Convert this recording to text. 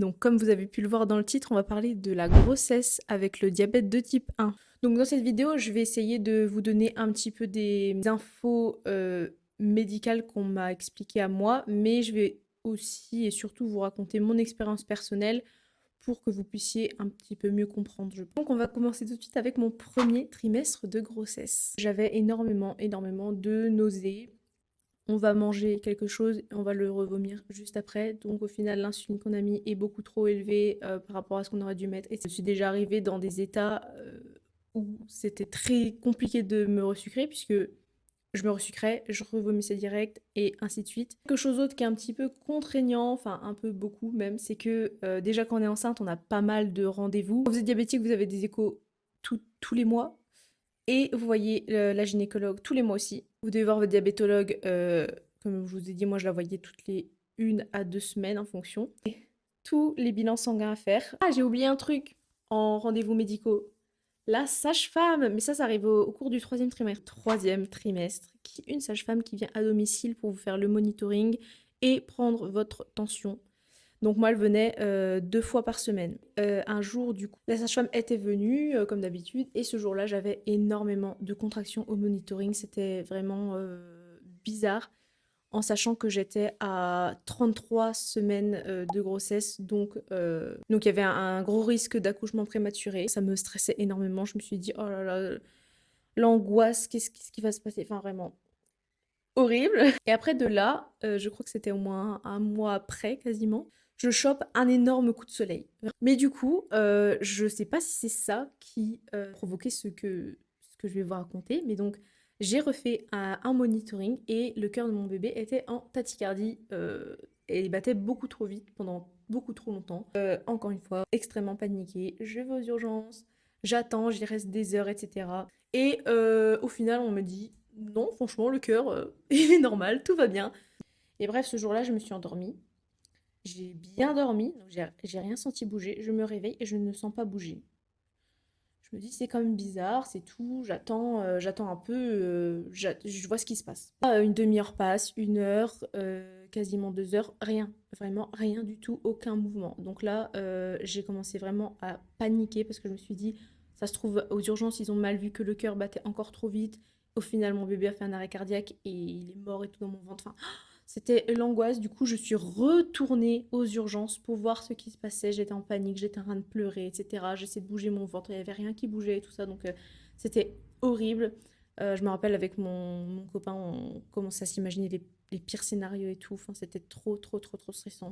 Donc comme vous avez pu le voir dans le titre, on va parler de la grossesse avec le diabète de type 1. Donc dans cette vidéo, je vais essayer de vous donner un petit peu des infos médicales qu'on m'a expliquées à moi, mais je vais aussi et surtout vous raconter mon expérience personnelle pour que vous puissiez un petit peu mieux comprendre. Donc on va commencer tout de suite avec mon premier trimestre de grossesse. J'avais énormément de nausées. On va manger quelque chose et on va le revomir juste après. Donc au final, l'insuline qu'on a mis est beaucoup trop élevée par rapport à ce qu'on aurait dû mettre. Et je suis déjà arrivée dans des états où c'était très compliqué de me resucrer puisque je me resucrais, je revomissais direct et ainsi de suite. Quelque chose d'autre qui est un petit peu contraignant, enfin un peu beaucoup même, c'est que déjà quand on est enceinte, on a pas mal de rendez-vous. Quand vous êtes diabétique, vous avez des échos tous les mois. Et vous voyez la gynécologue tous les mois aussi. Vous devez voir votre diabétologue, comme je vous ai dit, moi je la voyais toutes les 1 à 2 semaines en fonction. Et tous les bilans sanguins à faire. Ah, j'ai oublié un truc en rendez-vous médicaux. La sage-femme, mais ça arrive au cours du troisième trimestre. Troisième trimestre, une sage-femme qui vient à domicile pour vous faire le monitoring et prendre votre tension. Donc moi, elle venait 2 fois par semaine. Un jour, du coup, la sage-femme était venue, comme d'habitude, et ce jour-là, j'avais énormément de contractions au monitoring. C'était vraiment bizarre, en sachant que j'étais à 33 semaines de grossesse. Donc il y avait un gros risque d'accouchement prématuré. Ça me stressait énormément. Je me suis dit, oh là là, l'angoisse, qu'est-ce qui va se passer? Enfin, vraiment horrible. Et après de là, je crois que c'était au moins un mois après quasiment, je chope un énorme coup de soleil. Mais du coup, je sais pas si c'est ça qui provoquait ce que je vais vous raconter, mais donc j'ai refait un monitoring et le cœur de mon bébé était en tachycardie et il battait beaucoup trop vite pendant beaucoup trop longtemps. Encore une fois, extrêmement paniquée, je vais aux urgences, j'attends, j'y reste des heures, etc. Et au final, on me dit non, franchement, le cœur, il est normal, tout va bien. Et bref, ce jour-là, je me suis endormie. J'ai bien dormi, donc j'ai rien senti bouger. Je me réveille et je ne sens pas bouger. Je me dis, c'est quand même bizarre, c'est tout. J'attends un peu, je vois ce qui se passe. Une demi-heure passe, 1 heure, quasiment 2 heures, rien. Vraiment rien du tout, aucun mouvement. Donc là, j'ai commencé vraiment à paniquer parce que je me suis dit, ça se trouve, aux urgences, ils ont mal vu que le cœur battait encore trop vite. Au final, mon bébé a fait un arrêt cardiaque et il est mort et tout dans mon ventre. Enfin, c'était l'angoisse. Du coup, je suis retournée aux urgences pour voir ce qui se passait. J'étais en panique, j'étais en train de pleurer, etc. J'essayais de bouger mon ventre, il n'y avait rien qui bougeait et tout ça. Donc, c'était horrible. Je me rappelle avec mon copain, on commençait à s'imaginer les pires scénarios et tout. Enfin, c'était trop, trop, trop, trop stressant.